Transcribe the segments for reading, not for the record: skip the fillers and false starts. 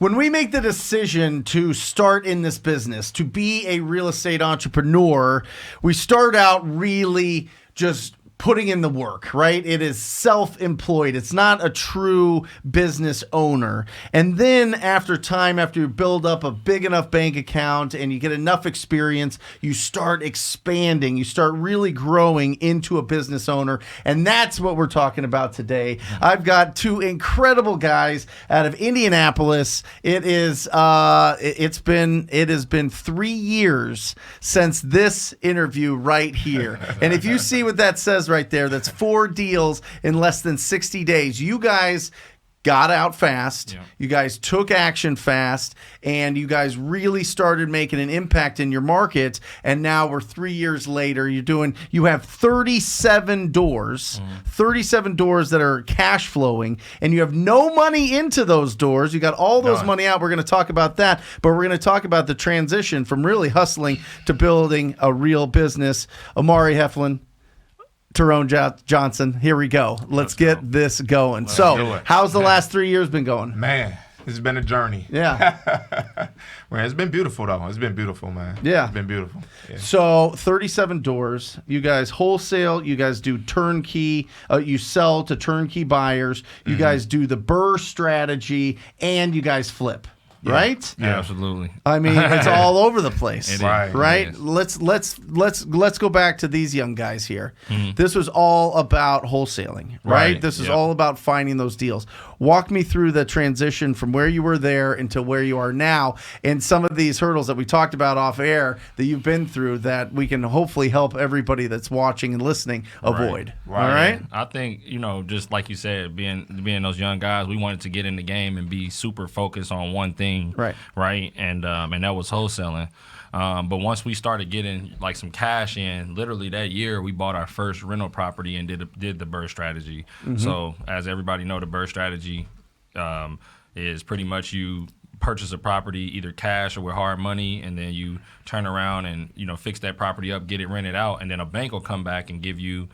When we make the decision to start in this business, to be a real estate entrepreneur, we start out really just putting in the work, right? It is self-employed. It's not a true business owner. And then after time, after you build up a big enough bank account and you get enough experience, you start expanding. You start really growing into a business owner. And that's what we're talking about today. I've got two incredible guys out of Indianapolis. It has been 3 years since this interview right here. And if you see what that says right there, that's 4 deals in less than 60 days. You guys got out fast. Yeah. You guys took action fast, and you guys really started making an impact in your market. And now we're 3 years later. You have 37 doors, 37 doors that are cash flowing, and you have no money into those doors. You got all those money out. We're going to talk about that, but we're going to talk about the transition from really hustling to building a real business. Amari Heflin, Tyrone Johnson, here we go. Let's get this going. So, how's the last 3 years been going? Man, it's been a journey. Yeah. Man, it's been beautiful, though. It's been beautiful, man. Yeah. It's been beautiful. Yeah. So, 37 doors. You guys wholesale. You guys do turnkey. You sell to turnkey buyers. You guys do the BRRRR strategy, and you guys flip. Yeah. Right? Yeah, absolutely. I mean, it's all over the place. Right. Let's go back to these young guys here. This was all about wholesaling, right? This is all about finding those deals. Walk me through the transition from where you were there into where you are now, and some of these hurdles that we talked about off air that you've been through that we can hopefully help everybody that's watching and listening avoid. All right? I think, just like you said, being those young guys, we wanted to get in the game and be super focused on one thing. Right. And that was wholesaling. But once we started getting like some cash in, literally that year we bought our first rental property and did the BRRRR strategy. So as everybody know, the BRRRR strategy is pretty much you purchase a property either cash or with hard money, and then you turn around and fix that property up, get it rented out, and then a bank will come back and give you,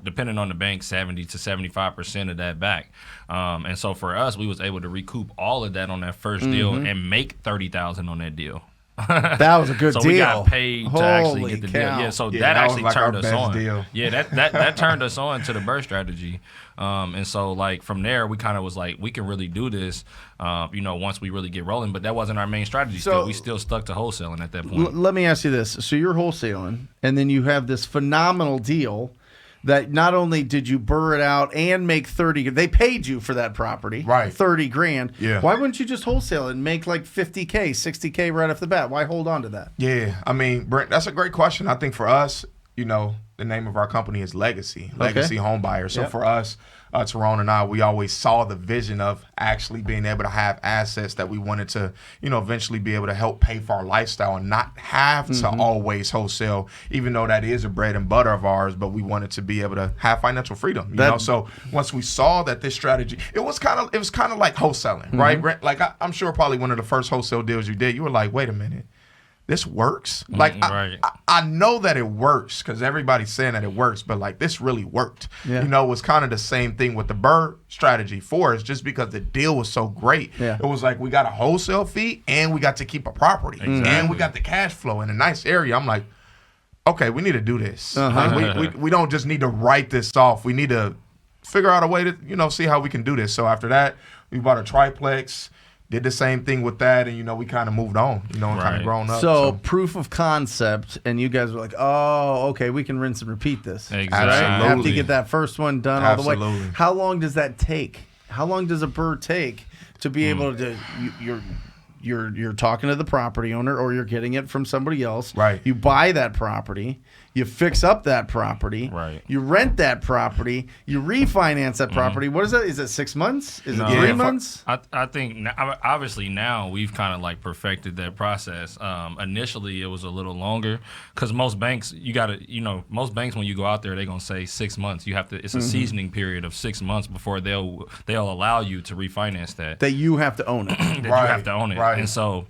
depending on the bank, 70 to 75% of that back. And so for us, we was able to recoup all of that on that first deal and make $30,000 on that deal. That was a good deal. So we got paid to actually get the deal. cow. Yeah, so that actually was like turned our us best on. deal. Yeah, that turned us on to the BRRRR strategy. And so like from there, we kind of was like, we can really do this, once we really get rolling. But that wasn't our main strategy. So we still stuck to wholesaling at that point. Let me ask you this. So you're wholesaling, and then you have this phenomenal deal that not only did you BRRRR it out and make 30, they paid you for that property, right? 30 grand. Yeah. Why wouldn't you just wholesale it and make like 50K, 60K right off the bat? Why hold on to that? Yeah, I mean, Brent, that's a great question. I think for us, the name of our company is Legacy Home Buyer. So for us, Tyrone and I, we always saw the vision of actually being able to have assets that we wanted to, eventually be able to help pay for our lifestyle and not have to always wholesale, even though that is a bread and butter of ours, but we wanted to be able to have financial freedom, you know? So once we saw that this strategy, it was kind of like wholesaling, right? Brent, like I'm sure probably one of the first wholesale deals you did, you were like, wait a minute. This works. Like I know that it works because everybody's saying that it works, but like this really worked. Yeah. It was kind of the same thing with the BRRRR strategy for us, just because the deal was so great. Yeah. It was like we got a wholesale fee and we got to keep a property and we got the cash flow in a nice area. I'm like, okay, we need to do this. Like, we don't just need to write this off. We need to figure out a way to see how we can do this. So after that, we bought a triplex. Did the same thing with that, and we kind of moved on, and kind of grown up. So proof of concept, and you guys were like, "Oh, okay, we can rinse and repeat this." Exactly. Absolutely. After you get that first one done all the way. Absolutely. How long does that take? How long does a BRRRR take to be able to? You're talking to the property owner, or you're getting it from somebody else. Right. You buy that property. You fix up that property. Right. You rent that property. You refinance that property. What is that? Is it 6 months? Is it 3 months? I think obviously now we've kind of like perfected that process. Initially it was a little longer because most banks most banks when you go out there they're gonna say 6 months. You have to. It's a seasoning period of 6 months before they'll allow you to refinance that. That you have to own it. You have to own it. Right. And so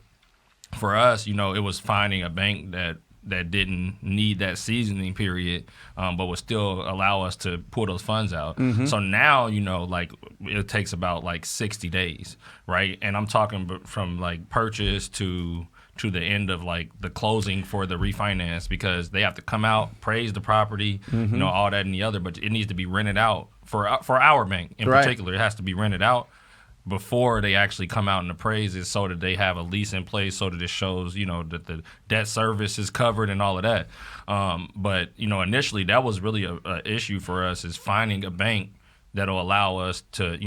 for us, it was finding a bank that that didn't need that seasoning period, but would still allow us to pull those funds out. So now, like it takes about like 60 days, right? And I'm talking from like purchase to the end of like the closing for the refinance, because they have to come out, praise the property, all that and the other, but it needs to be rented out for our bank in particular. It has to be rented out before they actually come out and appraise it, so that they have a lease in place, so that it shows, that the debt service is covered and all of that. But, initially that was really a issue for us, is finding a bank that'll allow us to,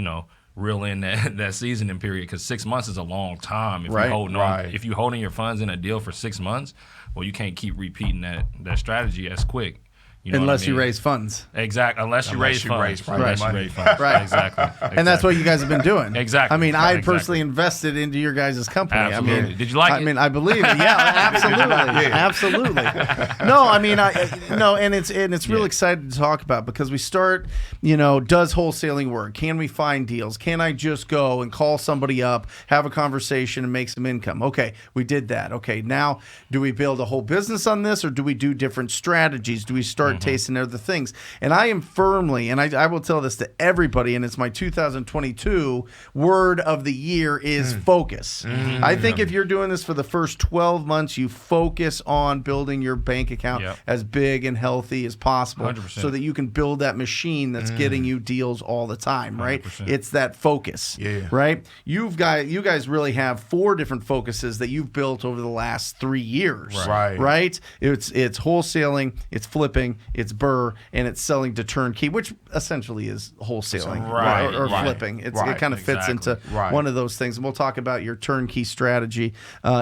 reel in that seasoning period, because 6 months is a long time. If you're holding your funds in a deal for 6 months, well, you can't keep repeating that strategy as quick. Unless you raise funds. Exactly. Unless you raise funds. Right. Exactly. And that's what you guys have been doing. Exactly. I mean, I personally invested into your guys' company. Absolutely. I mean, did you like it? I mean, I believe it. Yeah, absolutely. No, I mean, and it's real exciting to talk about, because we start, does wholesaling work? Can we find deals? Can I just go and call somebody up, have a conversation, and make some income? Okay, we did that. Okay, now do we build a whole business on this, or do we do different strategies? Do we start tasting other things? And I am firmly, and I will tell this to everybody, and it's my 2022 word of the year is focus. I think if you're doing this for the first 12 months, you focus on building your bank account as big and healthy as possible, 100%. so that you can build that machine that's getting you deals all the time, right? 100%. It's that focus, right? You guys really have 4 different focuses that you've built over the last 3 years, right? It's wholesaling, it's flipping, it's BRRRR, and it's selling to turnkey, which essentially is wholesaling or flipping. It kind of fits into one of those things, and we'll talk about your turnkey strategy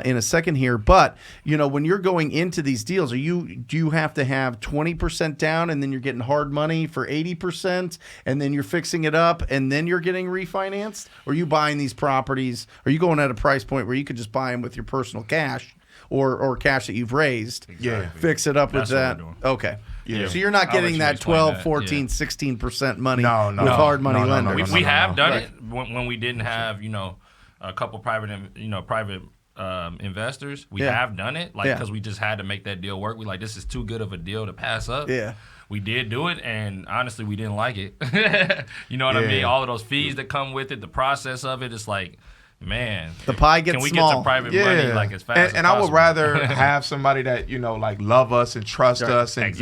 in a second here. But when you're going into these deals, do you have to have 20% down, and then you're getting hard money for 80%, and then you're fixing it up, and then you're getting refinanced? Or are you buying these properties? Are you going at a price point where you could just buy them with your personal cash or cash that you've raised? Fix it up with that. Okay. Yeah. So you're not getting that 12, 14, 16% money with hard money lenders. We have done it when we didn't have, a couple private investors. We have done it, because we just had to make that deal work. We this is too good of a deal to pass up. Yeah. We did do it, and honestly, we didn't like it. You know what I mean? All of those fees that come with it, the process of it, it's like, man, the pie gets small. Can we small. get to private money as fast as and I would rather have somebody that love us and trust us, and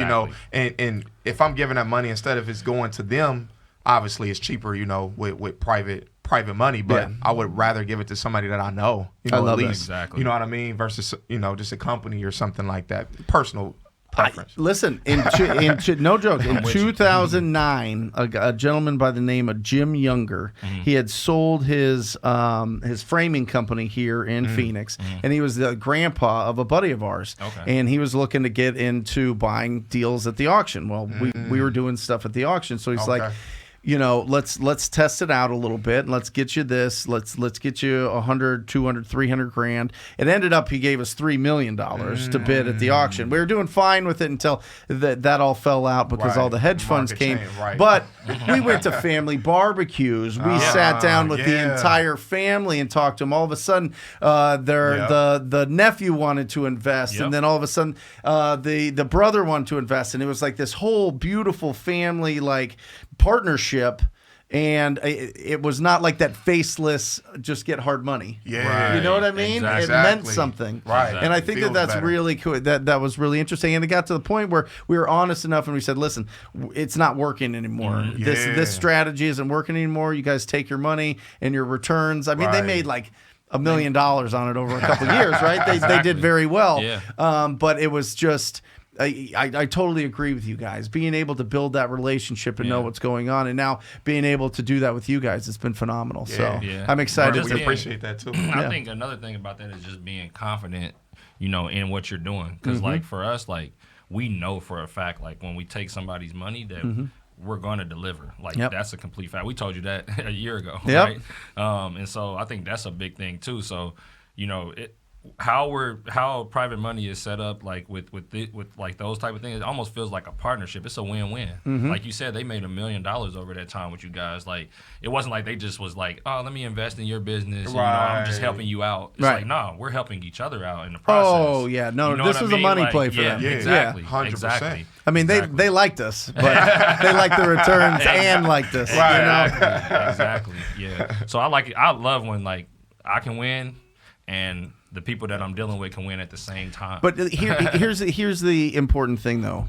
and if I'm giving that money, instead of it's going to them, obviously it's cheaper, with private money, but I would rather give it to somebody that I know, I love at least, you know what I mean, versus just a company or something like that. Personal listen, no joke. In 2009, a gentleman by the name of Jim Younger, he had sold his framing company here in Phoenix, and he was the grandpa of a buddy of ours. And he was looking to get into buying deals at the auction. Well, we were doing stuff at the auction, so he's like, let's test it out a little bit, and let's get you this. Let's get you 100, 200, 300 grand. It ended up he gave us $3 million to bid at the auction. We were doing fine with it until that all fell out because all the hedge funds came. But we went to family barbecues. We sat down with the entire family and talked to them. All of a sudden, the nephew wanted to invest, and then all of a sudden, the brother wanted to invest, and it was like this whole beautiful family partnership, and it was not like that faceless just get hard money. You know what I mean? Exactly. It meant something, and I think that's better. Really cool. That was really interesting, and it got to the point where we were honest enough, and we said, listen, it's not working anymore. This strategy isn't working anymore. You guys take your money and your returns. I mean, they made like $1 million on it over a couple of years, right? They did very well, but it was just I totally agree with you guys. Being able to build that relationship and know what's going on, and now being able to do that with you guys, it's been phenomenal. I'm excited. We appreciate that too. I think another thing about that is just being confident, in what you're doing. Because for us, we know for a fact, when we take somebody's money that we're going to deliver. That's a complete fact. We told you that a year ago, right? And so I think that's a big thing too. So, how private money is set up, like with like those type of things, it almost feels like a partnership. It's a win-win. Like you said, they made $1 million over that time with you guys. Like it wasn't like they just was like, oh, let me invest in your business. And, I'm just helping you out. It's like, no, we're helping each other out in the process. Oh yeah, no, this was a money play for them. Exactly, 100%. Exactly. I mean, they liked us, but they liked the returns and liked us. Right. Exactly. Yeah. So I like it. I love when like I can win and the people that I'm dealing with can win at the same time. But here's the important thing, though.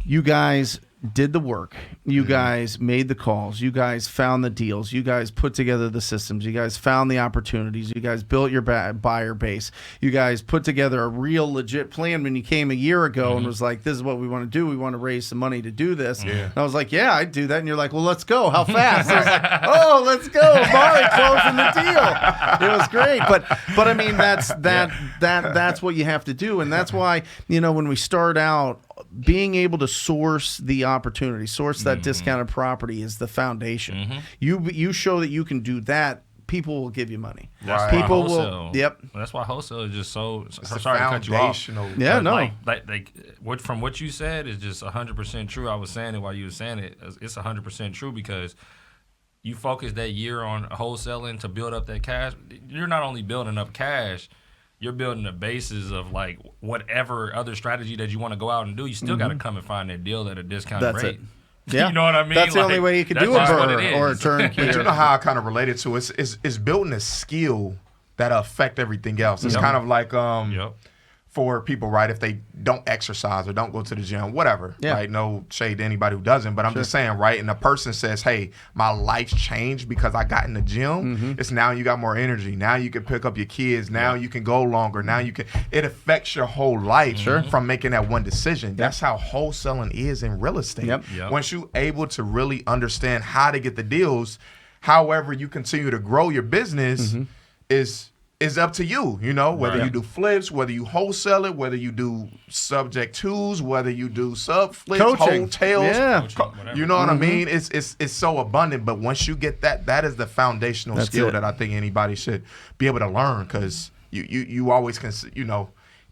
You guys did the work. You guys made the calls. You guys found the deals. You guys put together the systems. You guys found the opportunities. You guys built your buyer base. You guys put together a real legit plan when you came a year ago and was like, this is what we want to do. We want to raise some money to do this. Yeah. And I was like, yeah, I'd do that. And you're like, well, let's go. How fast? I was like, oh, let's go. Mari closing the deal. It was great. But I mean, that's what you have to do. And that's why, when we start out, being able to source the opportunity, source that discounted property is the foundation. You show that you can do that, people will give you money. People will. Yep. That's why wholesale is just so. It's sorry to cut you off. Yeah, no. From what you said is just 100% true. I was saying it while you were saying it. It's 100% true because you focus that year on wholesaling to build up that cash. You're not only building up cash. You're building the basis of like whatever other strategy that you want to go out and do. You still got to come and find that deal at a discounted rate. Yeah. You know what I mean? That's the only way you can do a BRRRR or a turnkey. But you know how I kind of related to it? It's building a skill that affect everything else. It's kind of like for people, right, if they don't exercise or don't go to the gym, whatever, right? No shade to anybody who doesn't, but I'm just saying, right, and the person says, hey, my life's changed because I got in the gym, it's now you got more energy. Now you can pick up your kids. Now you can go longer. Now you can, it affects your whole life from making that one decision. That's how wholesaling is in real estate. Once you're able to really understand how to get the deals, however you continue to grow your business is up to you, whether you do flips, whether you wholesale it, whether you do subject twos, whether you do sub flips, hotels, you know what I mean? It's so abundant, but once you get that is the foundational skill that I think anybody should be able to learn, because you always can,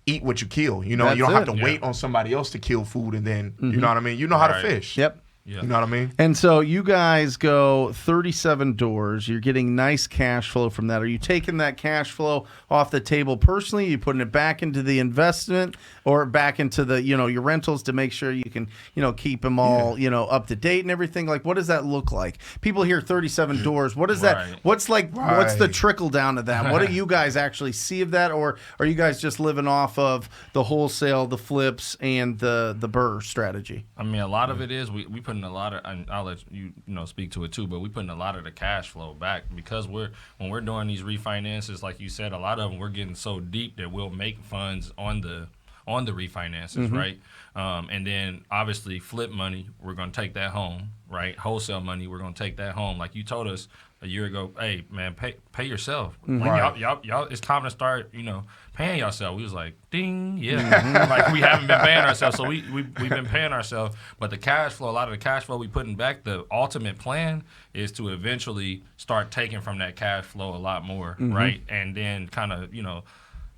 eat what you kill. You don't have to wait on somebody else to kill food and then, you know what I mean? You know how to fish. Yep. You know what I mean? And so you guys go 37 doors. You're getting nice cash flow from that. Are you taking that cash flow off the table personally? Are you putting it back into the investment or back into the, your rentals to make sure you can, keep them all, up to date and everything? Like, what does that look like? People hear 37 doors. What is that? What's the trickle down of that? What do you guys actually see of that? Or are you guys just living off of the wholesale, the flips, and the BRRRR strategy? I mean, a lot of it is we putting a lot of, and I'll let you speak to it too, but we putting a lot of the cash flow back because when we're doing these refinances, like you said, a lot of them we're getting so deep that we'll make funds on the refinances, right? And then obviously flip money, we're gonna take that home, right? Wholesale money, we're gonna take that home. Like you told us a year ago, hey man, pay yourself. Like y'all, it's time to start, paying yourself. We was like, ding, like we haven't been paying ourselves, so we've been paying ourselves. But the cash flow, a lot of the cash flow we putting back, the ultimate plan is to eventually start taking from that cash flow a lot more, right? And then kind of,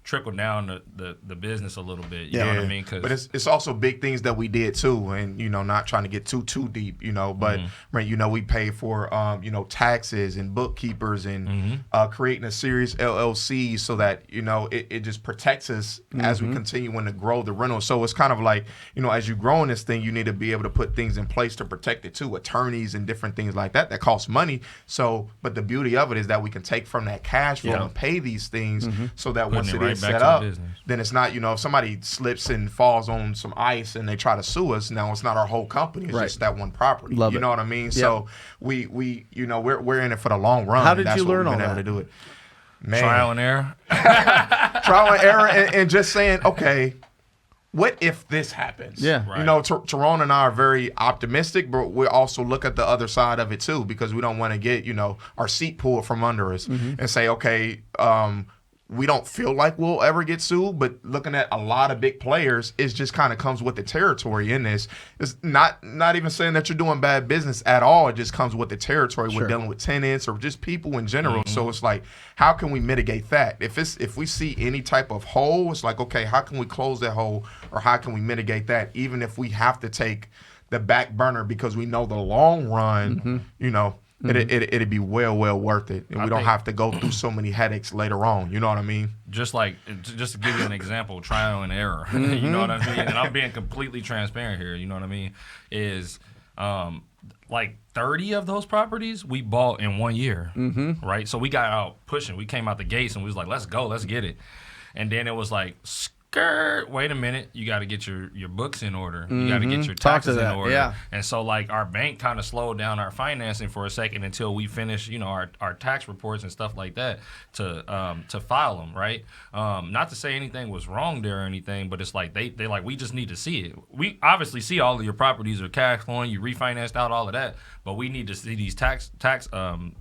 trickle down the business a little bit. You know what I mean? But it's also big things that we did too, and not trying to get too deep, but right, we pay for taxes and bookkeepers and creating a serious LLC so that it just protects us as we continue to grow the rental. So it's kind of like as you grow in this thing, you need to be able to put things in place to protect it too, attorneys and different things like that cost money. So, but the beauty of it is that we can take from that cash flow and pay these things so that once it is set up, then it's not, if somebody slips and falls on some ice and they try to sue us, now it's not our whole company, it's just that one property. You know what I mean? Yep. So we we're in it for the long run. How did you learn all that? Able to do it. Man. Trial and error. Trial and error and just saying, okay, what if this happens? Yeah. Right. Tyrone and I are very optimistic, but we also look at the other side of it too, because we don't want to get, our seat pulled from under us and say, okay, we don't feel like we'll ever get sued, but looking at a lot of big players, it just kind of comes with the territory in this. It's not even saying that you're doing bad business at all. It just comes with the territory. We're dealing with tenants or just people in general. So it's like, how can we mitigate that? If we see any type of hole, it's like, okay, how can we close that hole, or how can we mitigate that? Even if we have to take the back burner because we know the long run, you know, it'd be well worth it, and we don't have to go through so many headaches later on. You know what I mean? Just to give you an example, trial and error. You know what I mean? And I'm being completely transparent here. You know what I mean? Is like 30 of those properties we bought in 1 year, right? So we got out pushing. We came out the gates and we was like, let's go, let's get it. And then it was like, wait a minute, you got to get your books in order. You got to get your taxes in order. Yeah. And so like our bank kind of slowed down our financing for a second until we finished, you know, our tax reports and stuff like that to file them, right? Not to say anything was wrong there or anything, but it's like they like, we just need to see it. We obviously see all of your properties are cash flowing, you refinanced out all of that, but we need to see these tax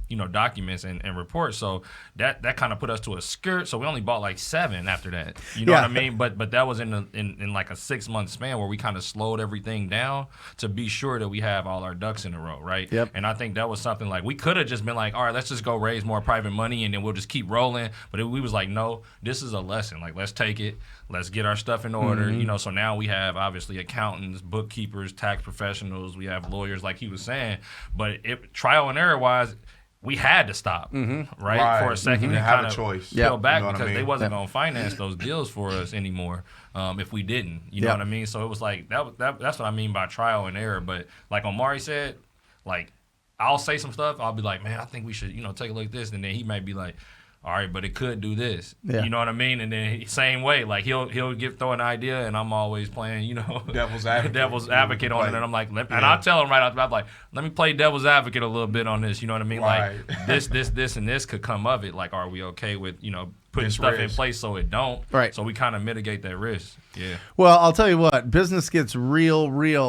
you know, documents and reports. So that kind of put us to a skirt. So we only bought like 7 after that. You know what I mean? But that was in like a 6-month span where we kind of slowed everything down to be sure that we have all our ducks in a row, right? Yep. And I think that was something like we could have just been like, all right, let's just go raise more private money and then we'll just keep rolling. But we was like, no, this is a lesson. Like, let's take it. Let's get our stuff in order. You know, so now we have obviously accountants, bookkeepers, tax professionals. We have lawyers, like he was saying. But trial and error wise, we had to stop, right, for a second and kind of peel back, you know, because they wasn't going to finance those deals for us anymore if we didn't. You know what I mean? So it was like that's what I mean by trial and error. But like Omari said, like I'll say some stuff. I'll be like, man, I think we should, you know, take a look at this, and then he might be like, all right, but it could do this. You know what I mean? And then same way, like he'll throw an idea, and I'm always playing, you know, devil's advocate on it. And I'm like, and I'll tell him right out the bat, like, let me play devil's advocate a little bit on this. You know what I mean? Like this, and this could come of it. Like, are we okay with, you know, putting stuff in place so it don't? Right. So we kind of mitigate that risk. Yeah. Well, I'll tell you what, business gets real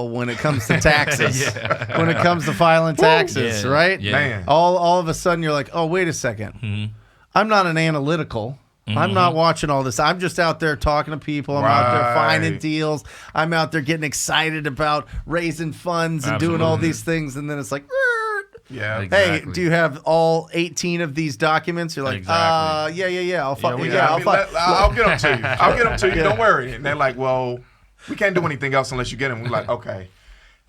when it comes to taxes. When it comes to filing taxes, right? Yeah. Man. All of a sudden you're like, oh, wait a second. I'm not an analytical. I'm not watching all this. I'm just out there talking to people. I'm out there finding deals. I'm out there getting excited about raising funds and doing all these things. And then it's like, hey, do you have all 18 of these documents? You're like, yeah. I'll get them to you. I'll get them to you. Don't worry. And they're like, well, we can't do anything else unless you get them. We're like, okay.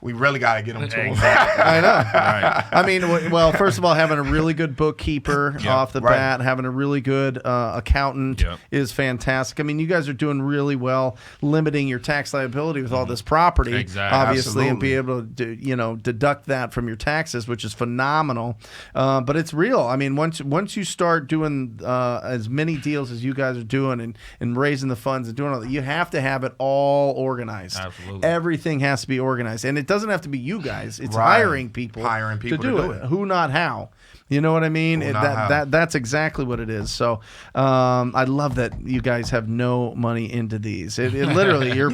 We really got to get them to them. I know. Right. I mean, well, first of all, having a really good bookkeeper off the bat, having a really good accountant is fantastic. I mean, you guys are doing really well limiting your tax liability with all this property, obviously, and be able to, you know, deduct that from your taxes, which is phenomenal. But it's real. I mean, once you start doing as many deals as you guys are doing and raising the funds and doing all that, you have to have it all organized. Absolutely. Everything has to be organized, and it doesn't have to be you guys. It's hiring people to do it. Who, not how. You know what I mean? That's exactly what it is. So I love that you guys have no money into these. It literally, you're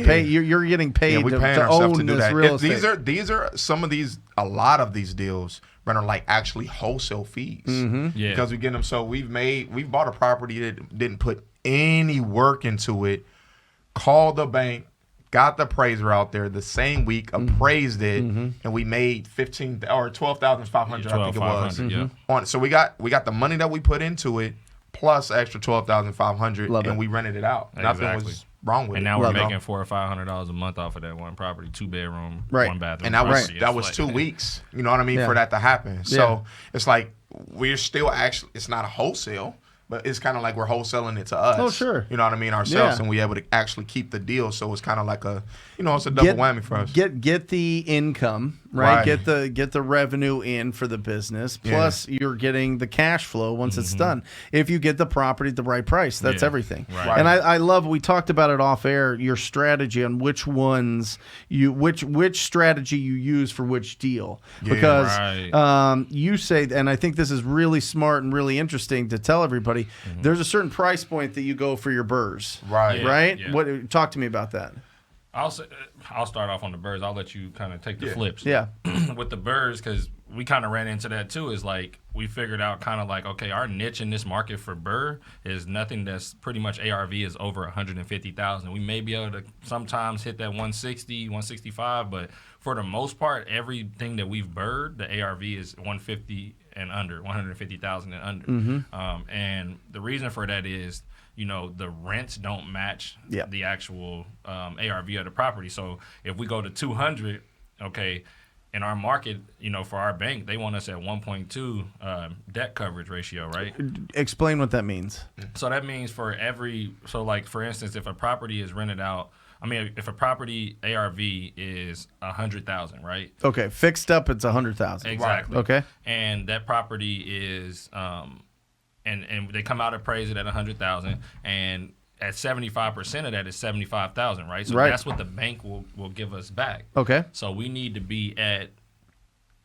getting paid to own this real estate. These are some of these. A lot of these deals are like actually wholesale fees because we get them. So we've bought a property that didn't put any work into it. Called the bank. Got the appraiser out there the same week, appraised it, and we made $12,500. I think it was. So we got the money that we put into it, plus extra $12,500, and we rented it out. Exactly. Nothing was wrong with it. And now we're making $400 or $500 a month off of that one property, 2-bedroom, 1-bathroom. And that was 2 weeks. You know what I mean? For that to happen. So it's like we're still actually. It's not a wholesale. But it's kind of like we're wholesaling it to us. Oh, sure. You know what I mean? Ourselves, and we're able to actually keep the deal. So it's kind of like it's a double whammy for us. Get the income, right? Get the revenue in for the business. Plus, you're getting the cash flow once it's done. If you get the property at the right price, that's everything. Right. And I love. We talked about it off air. Your strategy on which ones which strategy you use for which deal, because you say, and I think this is really smart and really interesting to tell everybody. There's a certain price point that you go for your BRRRRs. Right? Yeah. What? Talk to me about that. I'll start off on the BRRRRs. I'll let you kind of take the flips. Yeah. With the BRRRRs, because we kind of ran into that too. Is like we figured out kind of like, okay, our niche in this market for BRRRR is nothing that's pretty much ARV is over 150,000. We may be able to sometimes hit that 160, 165, but for the most part, everything that we've BRRRR'd, the ARV is 150 and under, 150,000 and under. And the reason for that is, you know, the rents don't match the actual ARV of the property. So if we go to 200, okay, in our market, you know, for our bank, they want us at 1.2 debt coverage ratio, right? Explain what that means. So that means for like, for instance, if a property is rented out, if a property ARV is 100,000, right? Okay, fixed up, it's 100,000. Exactly. Okay. And that property is, and they come out appraise it at 100,000, and at 75% of that is 75,000, right? So that's what the bank will give us back. Okay. So we need to be at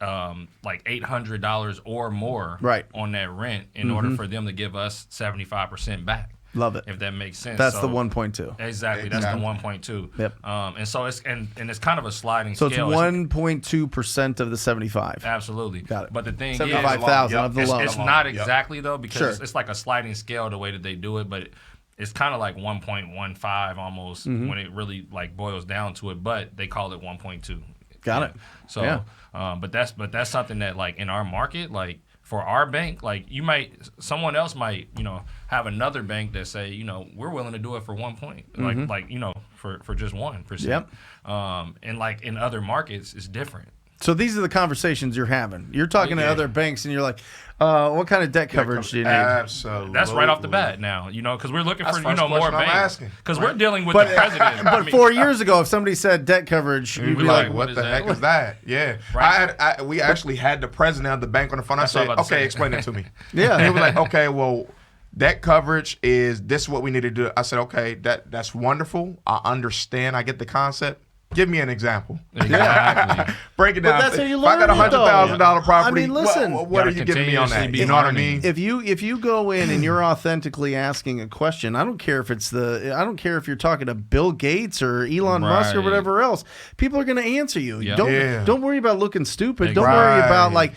like $800 or more on that rent in order for them to give us 75% back. Love it. If that makes sense. That's the 1.2. Exactly. That's the 1.2. Yep. And so it's it's kind of a sliding scale. So it's 1.2% of the 75. Absolutely. Got it. But the thing 75,000 of the loan. It's not exactly though, because it's like a sliding scale the way that they do it, but it's kind of like 1.15 almost when it really like boils down to it, but they call it 1.2. Got it. So but that's something that like in our market, like for our bank, like someone else might, you know, have another bank that say, you know, we're willing to do it for 1 point, like you know, for just 1%. Yep. And like in other markets, it's different. So these are the conversations you're having. You're talking to other banks, and you're like, what kind of debt coverage do you need? Absolutely. That's right off the bat now, you know, because we're looking for, you know, more banks. Because we're dealing with the president. But 4 years ago, if somebody said debt coverage, you'd be like, what the heck is that? Yeah. Right. We actually had the president of the bank on the phone. I said, okay, explain it to me. Yeah. And he was like, okay, well, debt coverage is this is what we need to do. I said, okay, that's wonderful. I understand. I get the concept. Give me an example. Exactly. Break it down. But that's how you learn if I got $100,000 property, I mean, listen, what are you giving me on that? You know what I mean? If you go in and you're authentically asking a question, I don't care if you're talking to Bill Gates or Elon Musk or whatever else. People are going to answer you. Yep. Don't worry about looking stupid. Don't worry about like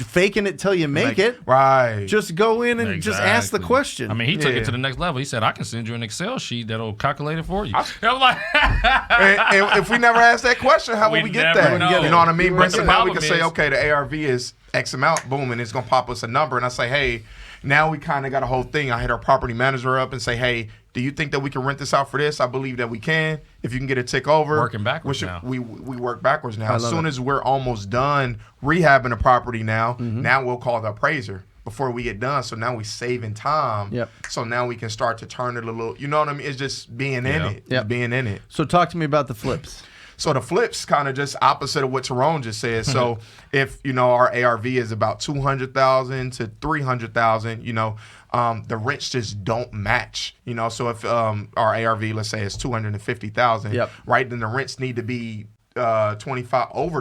faking it till you make it. Right. Just go in and just ask the question. I mean, he took it to the next level. He said, "I can send you an Excel sheet that'll calculate it for you." I'm like, and if we never asked that question, how would we get that? Know. You know what I mean? Right. So now we can say, okay, the ARV is X amount, boom, and it's going to pop us a number. And I say, hey, now we kind of got a whole thing. I hit our property manager up and say, hey, do you think that we can rent this out for this? I believe that we can. If you can get a tick over. Working backwards now. We work backwards now. As soon as we're almost done rehabbing the property now, now we'll call the appraiser before we get done. So now we saving time. Yep. So now we can start to turn it a little, you know what I mean? It's just being in it. Yep. Being in it. So talk to me about the flips. So the flips kind of just opposite of what Tyrone just said. So if, you know, our ARV is about 200,000 to 300,000, you know, the rents just don't match, you know. So if our ARV, let's say, is 250,000, right, then the rents need to be over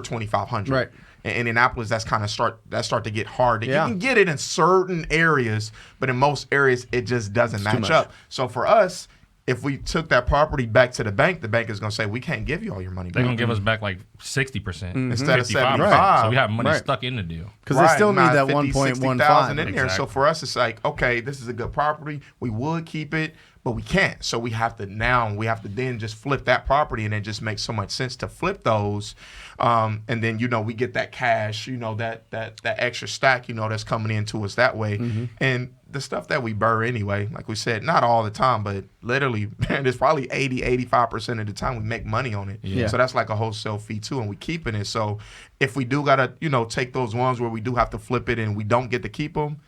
2,500. Right. In Indianapolis, that's kind of start to get hard. You can get it in certain areas, but in most areas, it just doesn't match up. So for us, if we took that property back to the bank is going to say, we can't give you all your money back. They're going to give us back like 60% instead of 75%. Right. So we have money stuck in the deal. Because they still need that 1.15 in there. So for us, it's like, okay, this is a good property. We would keep it, but we can't. So we have to then just flip that property, and it just makes so much sense to flip those. And then, you know, we get that cash, you know, that extra stack, you know, that's coming into us that way. And the stuff that we BRRRR anyway, like we said, not all the time, but literally, man, it's probably 80-85% of the time we make money on it. Yeah. So that's like a wholesale fee too, and we keeping it. So if we do got to, you know, take those ones where we do have to flip it and we don't get to keep them,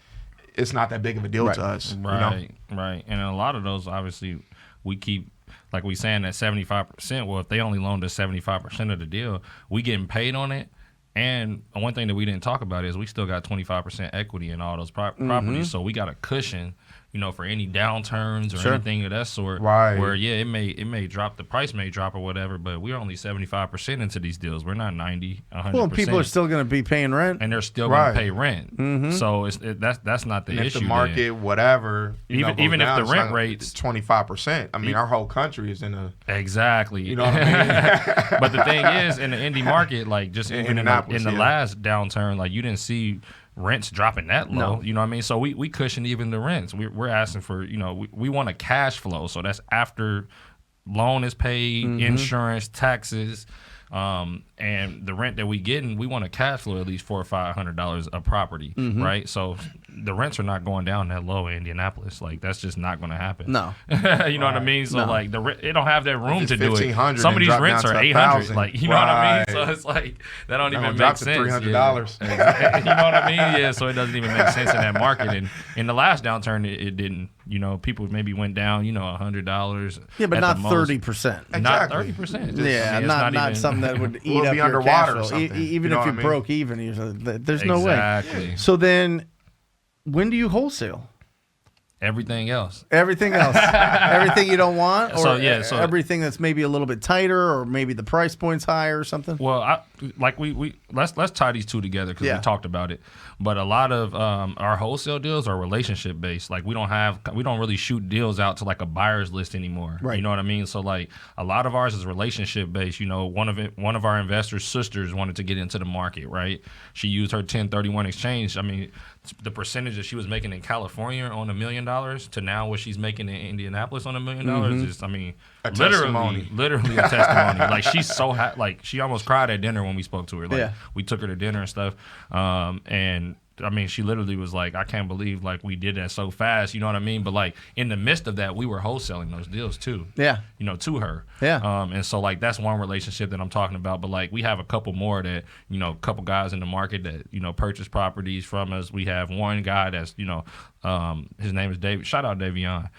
it's not that big of a deal to us. Right, you know? right. And a lot of those, obviously, we keep, like we saying, that 75%. Well, if they only loaned us 75% of the deal, we getting paid on it. And one thing that we didn't talk about is we still got 25% equity in all those properties. So we got a cushion, for any downturns or anything of that sort. Right. Where it may drop, the price may drop or whatever, but we're only 75% into these deals. We're not 90, 100%. Well, people are still going to be paying rent, and they're still going to pay rent. So that's not the and issue. If the market, whatever, even if the rent rate's 25%, I mean, our whole country is in a exactly. You know what I mean? But the thing is, in the indie market, like just even in the last downturn, like you didn't see rents dropping that low. No. You know what I mean? So we cushion even the rents. We're asking for, we want a cash flow. So that's after loan is paid, insurance, taxes, and the rent that we getting, we want a cash flow at least $400 or $500 a property, right? So the rents are not going down that low in Indianapolis. Like that's just not going to happen. No, you know what I mean? So like it don't have that room to do it. Some of these rents are $800. Like you know what I mean? So it's like that don't even make sense. $300. Yeah. You know what I mean? Yeah. So it doesn't even make sense in that market. And in the last downturn, it didn't. People maybe went down, $100. Yeah, but not 30%. Not 30%. Yeah, not something that would eat up be your underwater cash or flow. something. Even if you broke even, there's no way. Exactly. So then, when do you wholesale? Everything else. Everything else. Everything you don't want? Or so everything that's maybe a little bit tighter, or maybe the price point's higher or something? Well, let's tie these two together because we talked about it. But a lot of our wholesale deals are relationship based. Like we don't really shoot deals out to like a buyer's list anymore. Right. You know what I mean? So like a lot of ours is relationship based. One of our investors' sisters wanted to get into the market, right? She used her 1031 exchange. I mean, the percentage that she was making in California on $1 million to now what she's making in Indianapolis on $1 million is, I mean, literally a testimony. Like she's so like she almost cried at dinner when we spoke to her. Like we took her to dinner and stuff, and I mean, she literally was like, I can't believe like we did that so fast. You know what I mean? But like in the midst of that, we were wholesaling those deals too. Yeah. To her. Yeah. And so like that's one relationship that I'm talking about. But like we have a couple more that, a couple guys in the market that, purchase properties from us. We have one guy that's, his name is David. Shout out Davion.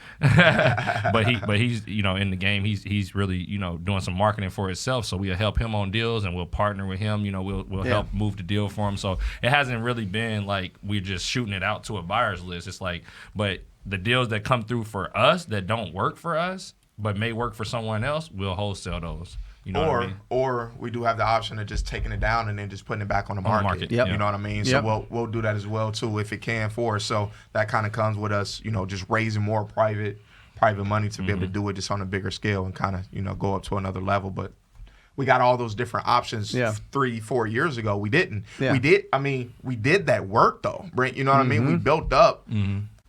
but he's, in the game, he's really, doing some marketing for himself. So we'll help him on deals and we'll partner with him. We'll help move the deal for him. So it hasn't really been like we're just shooting it out to a buyer's list. It's like, but the deals that come through for us that don't work for us, but may work for someone else, we'll wholesale those. You know what I mean? Or we do have the option of just taking it down and then just putting it back on the market. Yep. You know what I mean? Yep. So we'll do that as well too if it can for us. So that kind of comes with us, just raising more private money to be able to do it just on a bigger scale and kind of, go up to another level. But we got all those different options 3-4 years ago. We didn't. Yeah. We did that work though, Brent. You know what I mean? We built up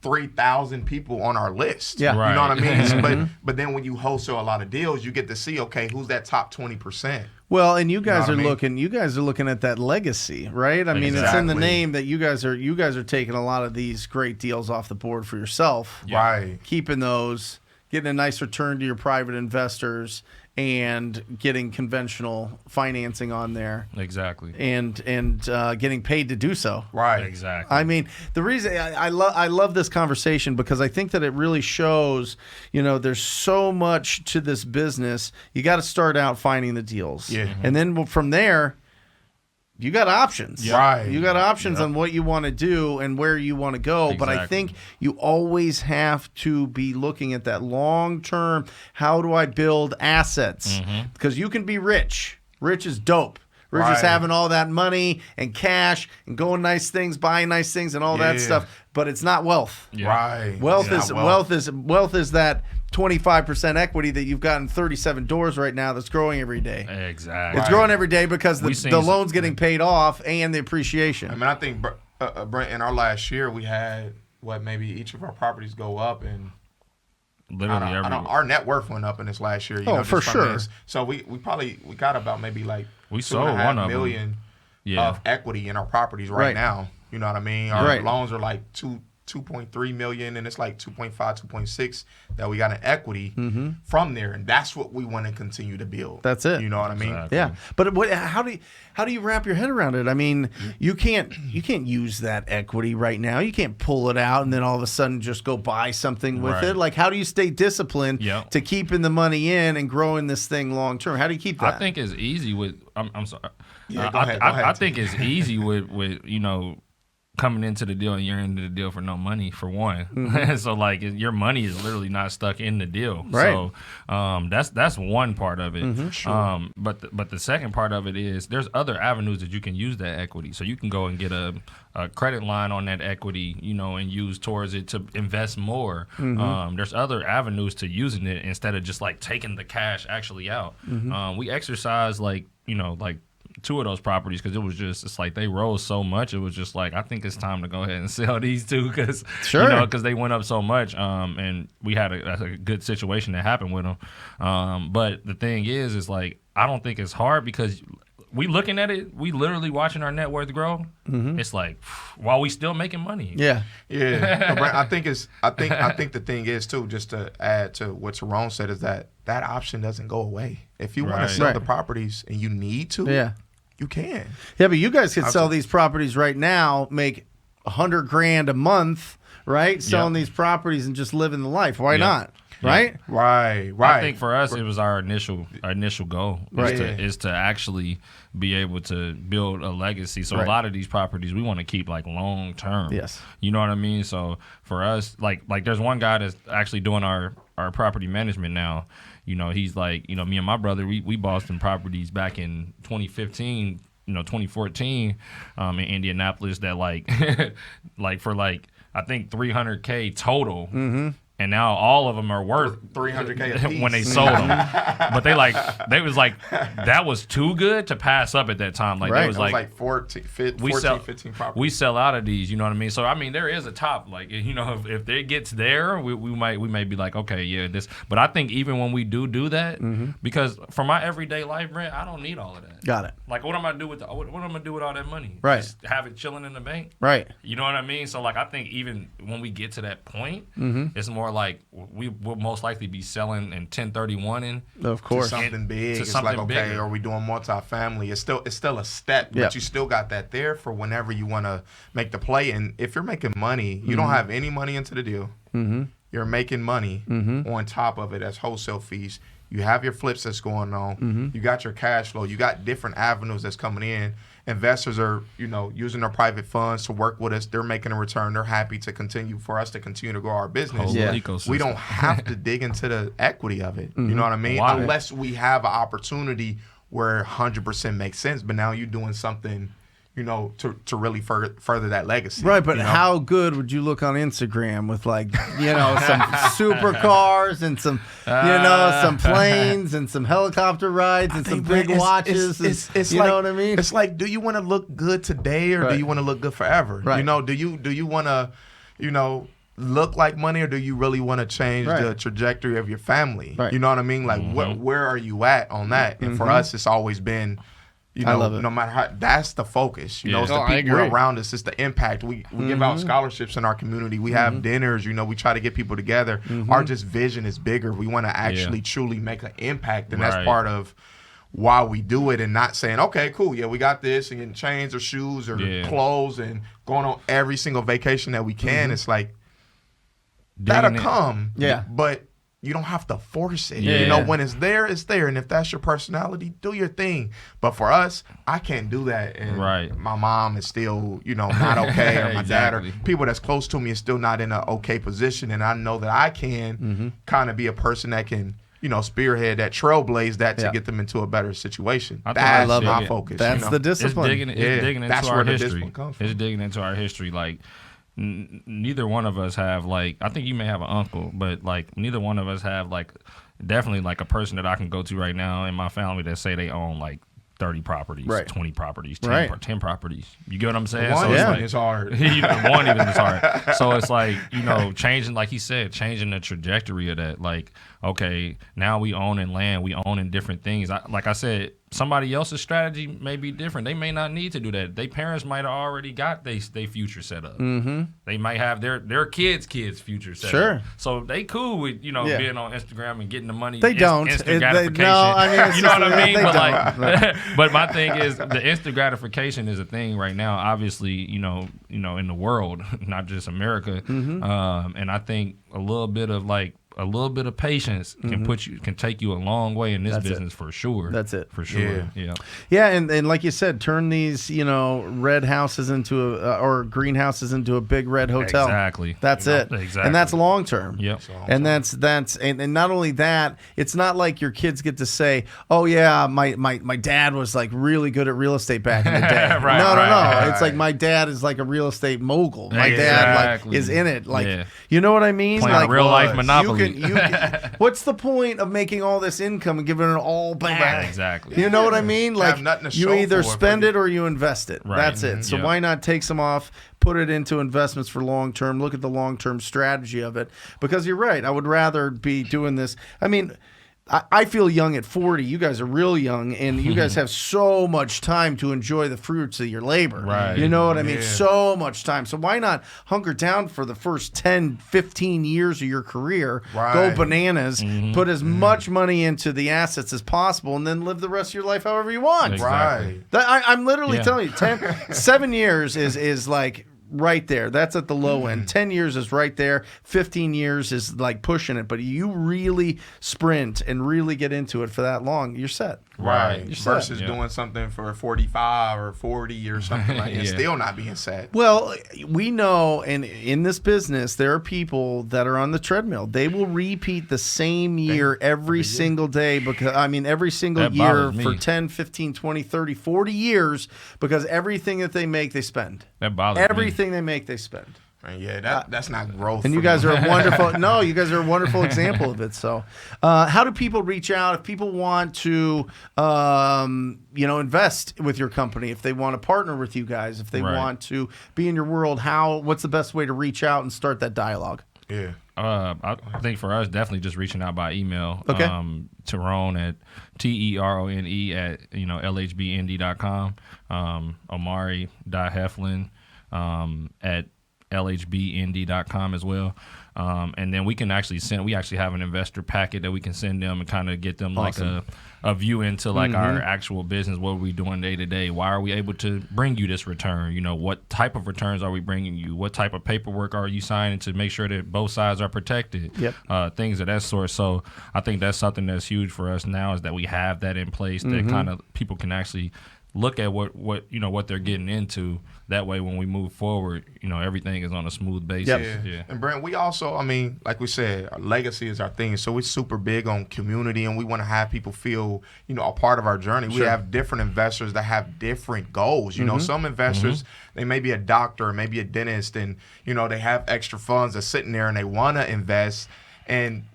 3,000 people on our list. Yeah. You know what I mean? But then when you wholesale a lot of deals, you get to see, okay, who's that top 20%? Well, and you guys are looking at that legacy, right? I mean, it's in the name that you guys are taking a lot of these great deals off the board for yourself. Right. Keeping those, getting a nice return to your private investors, and getting conventional financing on there. Exactly. And getting paid to do so. Right. Exactly. I mean, the reason I love this conversation because I think that it really shows, there's so much to this business. You got to start out finding the deals. Yeah. And then from there, you got options. Yep. Right. You got options on what you want to do and where you want to go. But I think you always have to be looking at that long term. How do I build assets? Because you can be rich. Rich is dope. Rich is having all that money and cash and going nice things, buying nice things and all that stuff. But it's not wealth. Yeah. Right. Wealth is that 25% equity that you've got in 37 doors right now that's growing every day. Exactly. It's growing every day because the loan's getting paid off and the appreciation. I mean, I think, Brent, in our last year, we had, maybe each of our properties go up and literally our net worth went up in this last year. For sure. So we got about maybe like we sold $2.5 million of equity in our properties right now. You know what I mean? Our loans are like 2.3 million, and it's like 2.5, 2.6 that we got in equity from there, and that's what we want to continue to build. That's it. You know what I mean? Exactly. Yeah, but how do you wrap your head around it? I mean, you can't use that equity right now. You can't pull it out and then all of a sudden just go buy something with it. Like, how do you stay disciplined to keeping the money in and growing this thing long term? How do you keep that? I think it's easy with. I'm sorry. Yeah, go ahead. I think it's easy with coming into the deal and you're into the deal for no money, for one. So like your money is literally not stuck in the deal. Right. So that's one part of it. Sure. But the second part of it is there's other avenues that you can use that equity. So you can go and get a credit line on that equity, and use towards it to invest more. There's other avenues to using it instead of just like taking the cash actually out. We exercise like 2 of those properties because it's like they rose so much. It was just like, I think it's time to go ahead and sell these 2 because because they went up so much. And we had a good situation that happened with them. But the thing is like, I don't think it's hard because we looking at it, we literally watching our net worth grow. It's like while we still making money. Yeah. Brent, I think the thing is too, just to add to what Tyrone said, is that option doesn't go away. If you want to sell the properties and you need to, you can. Yeah, but you guys could sell these properties right now, make $100,000 a month, right? Selling these properties and just living the life. Why not? Right? Right. I think for us, it was our initial goal is to actually be able to build a legacy. So a lot of these properties we want to keep like long term. Yes. You know what I mean? So for us, like there's one guy that's actually doing our property management now. He's like, me and my brother, we bought some properties back in 2015, 2014 in Indianapolis that like for like I think $300K total. And now all of them are worth $300K when they sold them. But they was like that was too good to pass up at that time. Like it was like 14, 15 properties. We sell out of these, you know what I mean? So I mean there is a top. Like if it gets there, we may be like, okay, yeah, this. But I think even when we do that, because for my everyday life, Brent, I don't need all of that. Got it. Like what am I gonna do with what am I gonna do with all that money? Right. Just have it chilling in the bank. Right. You know what I mean? So like I think even when we get to that point, it's more like we will most likely be selling and 1031ing. Of course. To something big. It's like, okay, are we doing multifamily? It's still a step, but you still got that there for whenever you want to make the play. And if you're making money, you don't have any money into the deal. You're making money on top of it as wholesale fees. You have your flips that's going on. You got your cash flow. You got different avenues that's coming in. Investors are, using their private funds to work with us. They're making a return. They're happy to continue to grow our business. We don't have to dig into the equity of it. You know what I mean? Why? Unless we have an opportunity where 100% makes sense. But now you're doing something, to really further that legacy. Right, but how good would you look on Instagram with some supercars and some, some planes and some helicopter rides and some big watches? It's you know what I mean? It's like, do you want to look good today or do you want to look good forever? Right. Do you want to, look like money or do you really want to change the trajectory of your family? Right. You know what I mean? Like, where are you at on that? And for us, it's always been, I love it. no matter how, that's the focus. It's the people around us. It's the impact. We give out scholarships in our community. We have dinners. We try to get people together. Our just vision is bigger. We want to actually truly make an impact, and that's part of why we do it. And not saying, okay, cool, we got this, and getting chains or shoes or clothes and going on every single vacation that we can. It's like that'll come, but you don't have to force it. When it's there, it's there. And if that's your personality, do your thing. But for us, I can't do that. And my mom is still, not okay. Or my dad or people that's close to me is still not in an okay position. And I know that I can kind of be a person that can, spearhead that, trailblaze that to get them into a better situation. That's my focus. That's the discipline. It's digging into that's our where the history. discipline comes from. It's digging into our history. Like, neither one of us have I think you may have an uncle, but neither one of us have definitely a person that I can go to right now in my family that say they own 30 properties, 20 properties, 10 properties. You get what I'm saying? One so is hard. One even is hard. So it's changing, like he said, changing the trajectory of that. Okay, now we own in land, we own in different things. Like I said, somebody else's strategy may be different. They may not need to do that. Their parents might have already got their future set up. They might have their kids' future set up. So they cool with being on Instagram and getting the money. They don't. Instant gratification. You know what I mean? But my thing is the instant gratification is a thing right now. Obviously, in the world, not just America. And I think a little bit of a little bit of patience can take you a long way in this business for sure. That's it. For sure. Yeah, and like you said, turn these, red houses into or greenhouses into a big red hotel. Exactly. That's it. Exactly. And that's long term. Yep. And that's and not only that, it's not like your kids get to say, "Oh yeah, my dad was like really good at real estate back in the day." No. It's like my dad is like a real estate mogul. My dad like is in it. Like you know what I mean? Playing like real life Monopoly. You can, what's the point of making all this income and giving it all back? Exactly. You know what I mean? Like you either spend it or you invest it. Right. That's it. So why not take some off, put it into investments for long term, look at the long term strategy of it? Because you're right. I would rather be doing this. I mean, I feel young at 40. You guys are real young, and you guys have so much time to enjoy the fruits of your labor. Right. You know what I mean? So much time. So why not hunker down for the first 10, 15 years of your career, go bananas, put as much money into the assets as possible, and then live the rest of your life however you want. Exactly. Right. I'm literally telling you, 7 years is like right there. That's at the low end. 10 years is right there. 15 years is like pushing it. But you really sprint and really get into it for that long, you're set. Right. Versus doing something for 45 or 40 or something like that, and still not being set. Well, we know, and in this business, there are people that are on the treadmill. They will repeat the same year every single day because, every single year for 10, 15, 20, 30, 40 years because everything that they make, they spend. That bothers me. Everything they make, they spend. Yeah, that's not growth. And you guys are a wonderful. No, you guys are a wonderful example of it. So, how do people reach out if people want to, invest with your company? If they want to partner with you guys, if they want to be in your world, what's the best way to reach out and start that dialogue? Yeah. I think for us, definitely just reaching out by email. Okay. Tyrone at TERONE at LHBND.com. Omari.Heflin at LHBND.com as well. And then we can actually we have an investor packet that we can send them and kind of get them like a view into like our actual business, what are we doing day to day? Why are we able to bring you this return? What type of returns are we bringing you? What type of paperwork are you signing to make sure that both sides are protected? Yep. Things of that sort. So I think that's something that's huge for us now is that we have that in place that kind of people can actually look at what they're getting into. That way, when we move forward, everything is on a smooth basis. Yeah. And Brent, we also, like we said, our legacy is our thing. So we're super big on community, and we want to have people feel, a part of our journey. Sure. We have different investors that have different goals. Some investors, they may be a doctor, maybe a dentist, and they have extra funds that's sitting there and they want to invest. And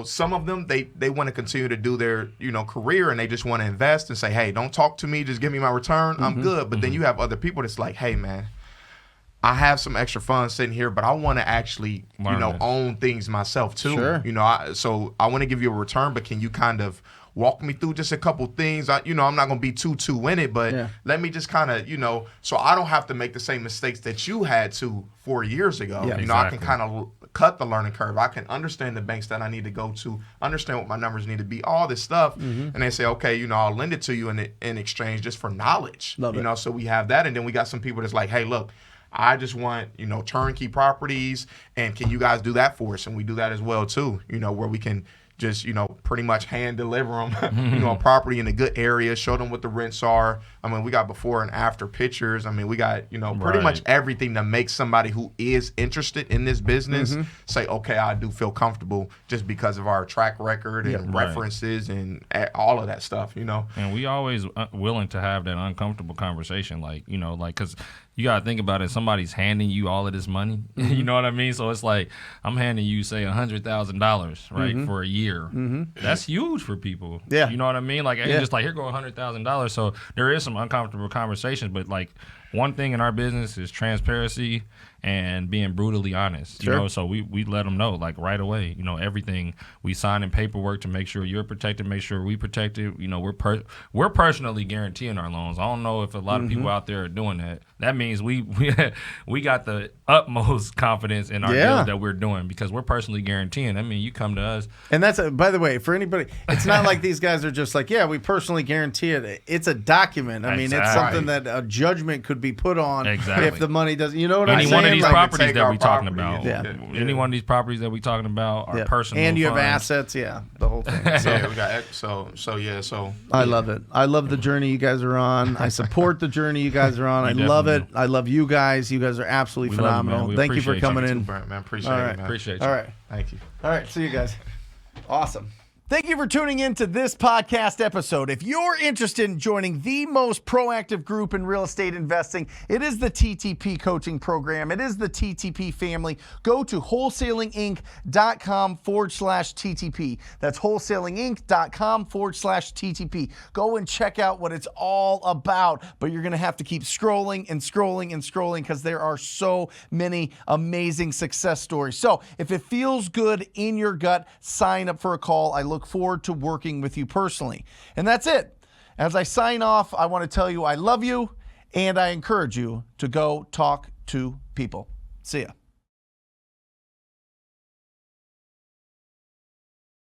some of them they want to continue to do their career and they just want to invest and say, hey, don't talk to me, just give me my return, I'm good. But then you have other people that's like, hey man, I have some extra funds sitting here, but I want to actually own things myself too. Sure. So I want to give you a return, but can you kind of walk me through just a couple things? I'm not going to be too in it, but let me just kind of so I don't have to make the same mistakes that you had to 4 years ago. Exactly. I can kind of cut the learning curve. I can understand the banks that I need to go to, understand what my numbers need to be, all this stuff. And they say, okay, I'll lend it to you in exchange just for knowledge. Love it. So we have that. And then we got some people that's like, hey, look, I just want, turnkey properties, and can you guys do that for us? And we do that as well too, where we can just, pretty much hand deliver them, a property in a good area, show them what the rents are. We got before and after pictures. We got, pretty much everything to make somebody who is interested in this business say, okay, I do feel comfortable just because of our track record and references and all of that stuff, And we always willing to have that uncomfortable conversation, because you got to think about it. Somebody's handing you all of this money. You know what I mean? So it's like I'm handing you, say, $100,000, right, for a year. That's huge for people. Yeah. You know what I mean? Like, and just like, here go $100,000. So there is some uncomfortable conversations, but like one thing in our business is transparency and being brutally honest. Sure. So we let them know like right away. Everything we sign in paperwork to make sure you're protected, make sure we protected. We're personally guaranteeing our loans. I don't know if a lot of people out there are doing that. That means we got the utmost confidence in our deals that we're doing because we're personally guaranteeing. I mean, you come to us. And that's, by the way, for anybody, it's not like these guys are just like, yeah, we personally guarantee it. It's a document. I mean, it's something that a judgment could be put on if the money doesn't, you know what I'm saying? Anyone of these Like, properties that we talking about, Yeah. any one of these properties that we talking about are personal. And you have funds. assets, the whole thing. Yeah, we got so. I love it. I love the journey you guys are on. I support the journey you guys are on. I love it. I love you guys. You guys are absolutely phenomenal. Thank you for coming in. Man, appreciate it, man. Appreciate you. All right. Thank you. All right. See you guys. Awesome. Thank you for tuning in to this podcast episode. If you're interested in joining the most proactive group in real estate investing, it is the TTP coaching program. It is the TTP family. Go to wholesalinginc.com/TTP. That's wholesalinginc.com/TTP. Go and check out what it's all about. But you're going to have to keep scrolling and scrolling and scrolling because there are so many amazing success stories. So if it feels good in your gut, sign up for a call. I look forward to working with you personally. And that's it. As I sign off, I want to tell you I love you and I encourage you to go talk to people. See ya.